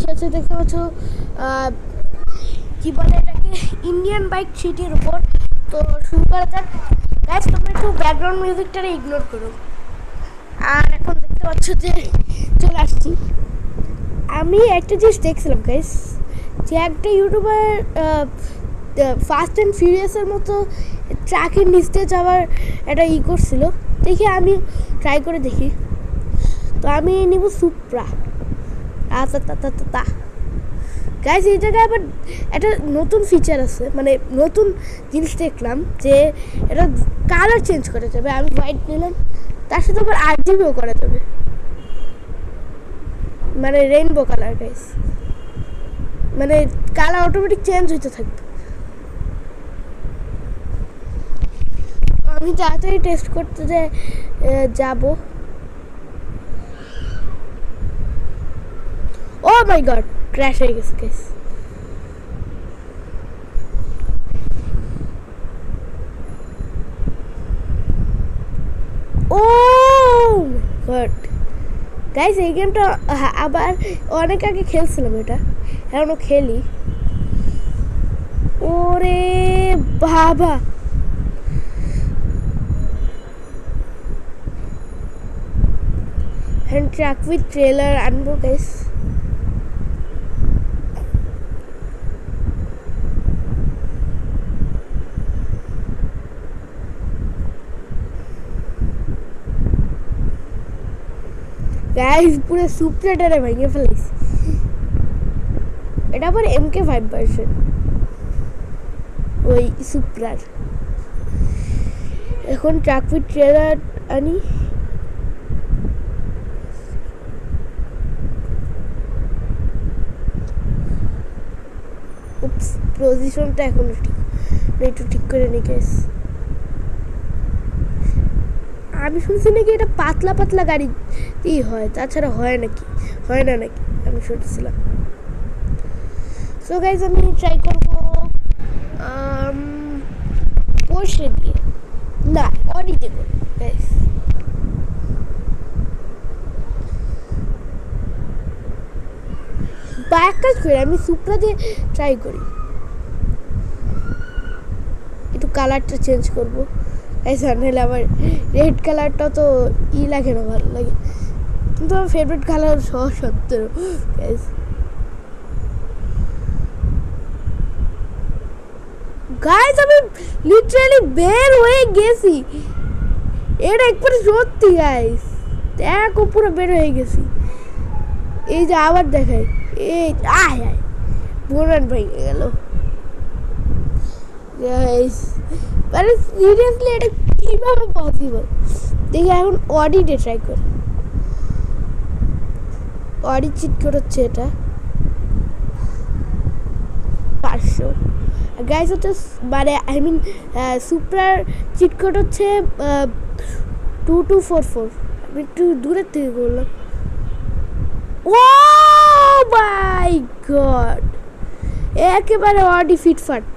সাথে দেখতে পাচ্ছ কি বলে এটাকে ইন্ডিয়ান বাইক সিটির উপর। তো শুরু করা যাক গাইস, তোমরা একটু ব্যাকগ্রাউন্ড মিউজিকটারে ইগনোর করো। আর এখন দেখতে পাচ্ছ যে চলে আসছি। আমি একটা জিনিস দেখছিলাম গাইস, যে একটা ইউটিউবার ফাস্ট অ্যান্ড ফিউরিয়াসের মতো ট্রাকের নিচে যাওয়ার একটা করছিল, দেখি আমি ট্রাই করে দেখি। তো আমি নিব সুপ্রা। গাইস এই জায়গায় আবার একটা নতুন ফিচার আছে, মানে নতুন জিনিস দেখলাম যে এটা কালার চেঞ্জ করা যাবে। আমি হোয়াইট নিলাম, তার সাথে আবার RGBও করা যাবে, মানে রেইনবো কালার গাইস, মানে কালার অটোমেটিক চেঞ্জ হইতে থাকবে। আমি তাড়াতাড়ি টেস্ট করতে যাব। ও মাই গড, ক্র্যাশ হয়ে গেছে গাইস। ও গড গাইস, এই গেমটা আবার অনেক আগে খেলছিলাম, এটা এখনো খেলি। ওরে বাবা, হ্যান্ড ট্রাক উইথ ট্রেলার আনবো গাইস। গাইস পুরো সুপ্রেটারে ভেঙে ফেলাইছি। এটা আবার MK5 ভার্সন ওই সুপ্রার। এখন ট্রাক উইথ ট্রেলার আনি। পজিশনটা এখন ঠিক একটু ঠিক করে নি গাইস। আমি শুনছি নাকি এটা পাতলা পাতলা গাড়িতেই হয়, তাছাড়া হয় নাকি, হয় না নাকি আমি শুনছিলাম। সো গাইস আমি ট্রাই করবো পোর্শে দিয়ে, না অডিতে করবো গাইস। বা এক কাজ করি, আমি সুপ্রা দিয়ে ট্রাই করি, একটু কালারটা চেঞ্জ করবো গাইস। নাহলে আমার রেড কালারটা তো লাগে না, ভালো লাগে, কিন্তু আমার ফেভারিট কালার সত্তর গাইস। গাইস আমি লিটারালি বের হয়ে গেছি, এটা একবার সত্যি গাইস, দেখো পুরো বের হয়ে গেছি। এই যে আবার দেখাই, এই আয় আয় বোনান ভেঙে গেল গাইস, মানে সিরিয়াসলি এটা কিভাবে পসিবল। দেখি এখন অডিটে ট্রাই করি, অডিট চিট কোড হচ্ছে এটা 500 গাইস, হচ্ছে মানে আই মিন সুপ্রার চিট কোড হচ্ছে 2244। আমি একটু দূরের থেকে বললাম। ও মাই গড, একেবারে অডি ফিটফাট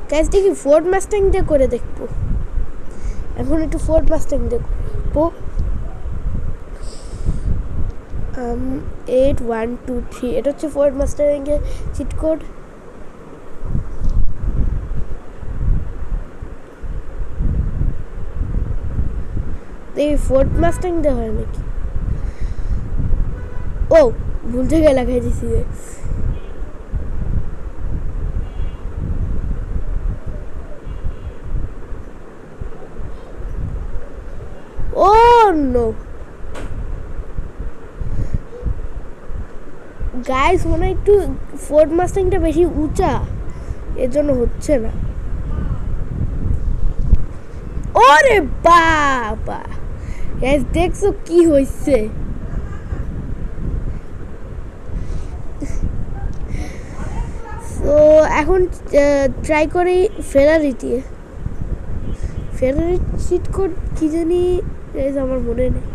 গাইস। দেখি ফোর্ড মাস্টাং দিয়ে করে দেখবো, এখন একটু ফোর্ড মাস্টাং দেখবো। 8123 এটা হচ্ছে ফোর্ড মাস্টাং এর চিট কোড। দেখি ফোর্ড মাস্টাং দিয়ে হয় নাকি। ও ভুল জায়গায় লাগাই দিছি। ও নো গাইস, মনে হয় একটু ফোর্ড মাস্টাংটা বেশি উঁচা, এর জন্য হচ্ছে না। ওরে বাবা গাইস, দেখছো কি হয়েছে। তো এখন ট্রাই করি ফেরারি দিয়ে। ফেরারি চিট কোড কি জানি গাইস, আমার মনে নেই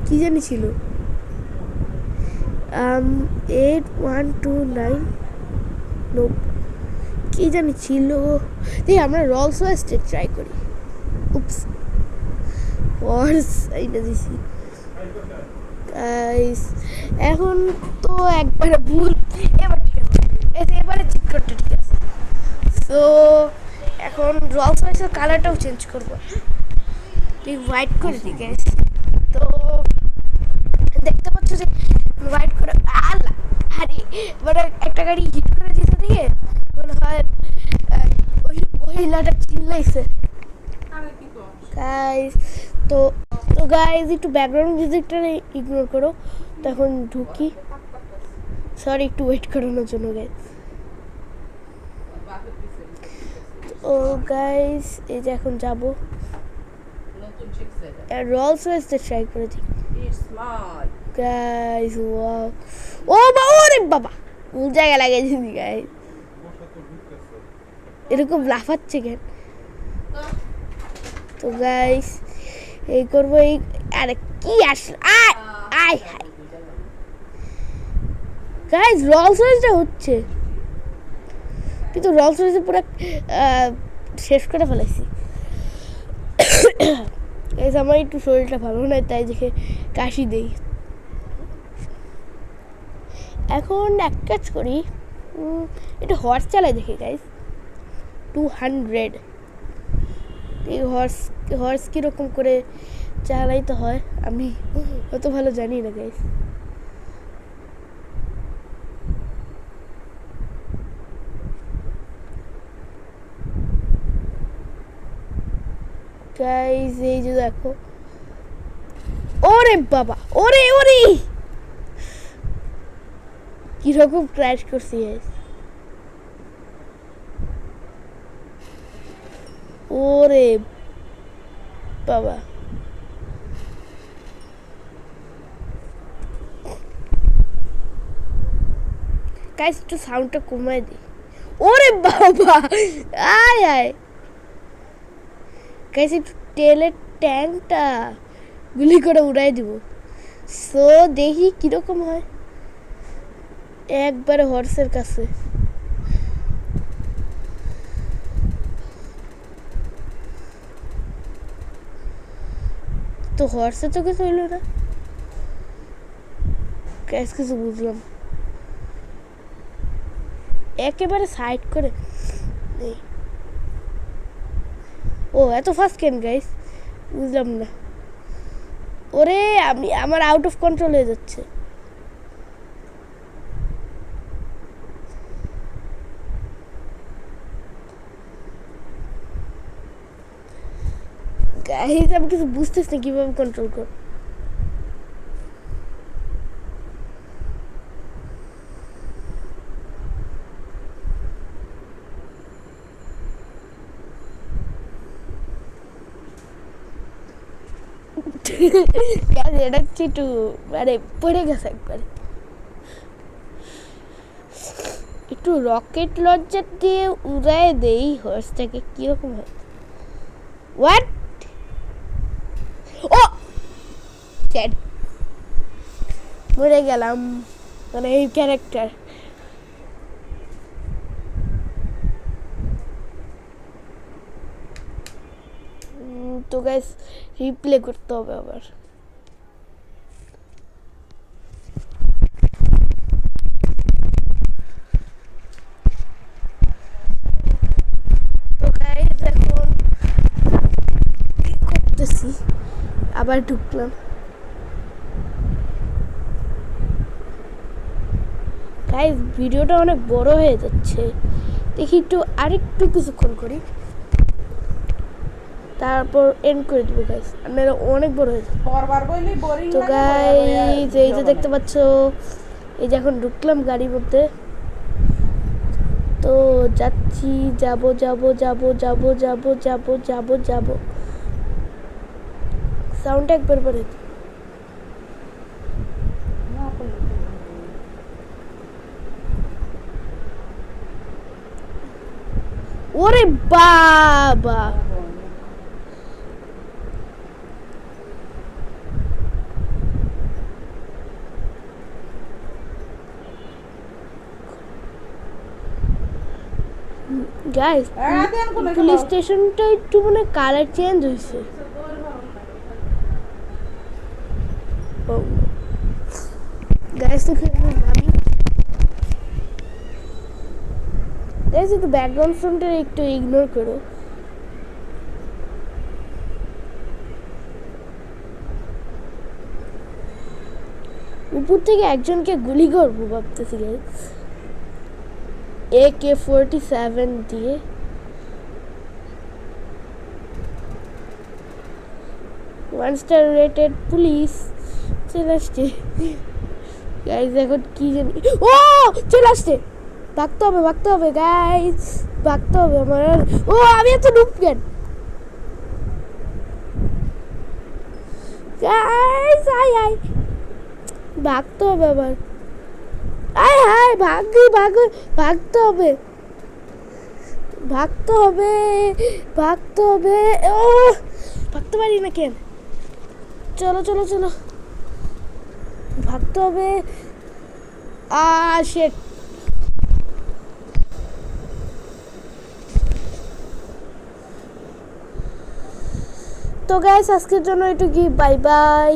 কি জানি ছিল। 8129 নো কি জানি ছিল। দেখি আমরা রলস রয়েসে ট্রাই করি। উপস হর্স এইটা দিছি। গাইস এখন তো একবারে ভুল, এবার ঠিক আছে, এবারে চিত্রটা ঠিক আছে। তো এখন রলস রয়েসের কালারটাও চেঞ্জ করবো, তুই হোয়াইট করে দিই গাইস। তো দেখতে পাচ্ছ যে হোয়াইট করে আল্লাহ আরে এবার একটা গাড়ি হিট করে দিতে দিয়ে মনে হয় ওই মহিলাটা চিল্লাইছে গাইস। তো তো গাইস একটু ব্যাকগ্রাউন্ড মিউজিকটা ইগনোর করো, তখন ঢুকি, সরি একটু ওয়েট করানোর জন্য গাইস। ও গাইস এই যে এখন যাবো রলস রয়েসটা ট্রাই করে দিই গাইস। ওয়াও ও ওরে বাবা ভুল জায়গা লাগাইছি গাইস, এরকম লাফাচ্ছে কেন? তো গাইস এই করবো এই, আরে কি আসলো আয় আয় হাই গাইস রলস রয়েসটা হচ্ছে, কিন্তু রলস রয়েসে পুরো শেষ করে ফেলেছি গাইস। আমার একটু শরীরটা ভালো নয় তাই দেখে কাশি দেই। এখন এক কাজ করি, একটু হর্স চালাই দেখি গাইস, 200 এই হর্স কীরকম করে চালাইতে হয় আমি অত ভালো জানি না গাইস। গাইস এই যে দেখো, ওরে বাবা ওরে ওরে কিরকম ক্র্যাশ করছি গাইস, ওরে বাবা। গাইস একটু সাউন্ডটা কমাই দিই, ওরে বাবা আয় আয় গাইস একটু তেলের ট্যাঙ্কটা গুলি করে উড়াই দিব। সো দেখি কিরকম হয় একবারে হর্সের কাছে। তো হর্সে তো কিছু হইল না গ্যাস, কিছু বুঝলাম, একেবারে সাইড করে নেই। ও এত ফাস্ট কেন গাইস বুঝলাম না, ওরে আমি আমার আউট অফ কন্ট্রোল হয়ে যাচ্ছে গাইস, আমি কিছু বুঝতেছি না কিভাবে কন্ট্রোল কর। এটা একটু মানে পড়ে গেছে একবারে, একটু রকেট লঞ্চার দিয়ে উড়ায় দেই হর্সটাকে কিরকম হয়। হোয়াট ও মরে গেলাম, মানে এই ক্যারেক্টার। তো গাইস রিপ্লে করতে হবে আবার। তো গাইস এখন কি করতেছি, আবার ঢুকলাম। গাইস ভিডিওটা অনেক বড় হয়ে যাচ্ছে, দেখি একটু আরেকটু কিছুক্ষণ করি তারপর এন্ড করে দেবো গাইস, আপনারা অনেক বড় হয়ে যাচ্ছে। তো গাইস এই যে দেখতে পাচ্ছ এই যে এখন ঢুকলাম গাড়ির মধ্যে, তো যাচ্ছি, যাব যাব যাব যাব যাব যাব যাব যাব সাউন্ডটা একবার করে ওরে বাবা গাইস পুলিশ স্টেশনটা একটু মানে কালার চেঞ্জ হয়েছে। গাইস একটু ব্যাকগ্রাউন্ড সাউন্ডটা একটু ইগনোর করো। উপর থেকে একজনকে গুলি করবো ভাবতেছি গাইস, AK-47 দিয়ে। ওয়ান স্টার রেটেড পুলিশ চলে আসছে গাইস। এখন কি জানি, ও চলে আসছে, ভাগতে হবে গাইস, ভাগতে হবে আমার। ও আমি এত নুব কেন গাইস, আয় ভাগতে হবে আবার, আয় ভাগতে হবে, ও ভাগতে পারি না কেন, চলো ভাগতে হবে। শিট। তো গাইস আজকের জন্য এটুকুই, বাই বাই।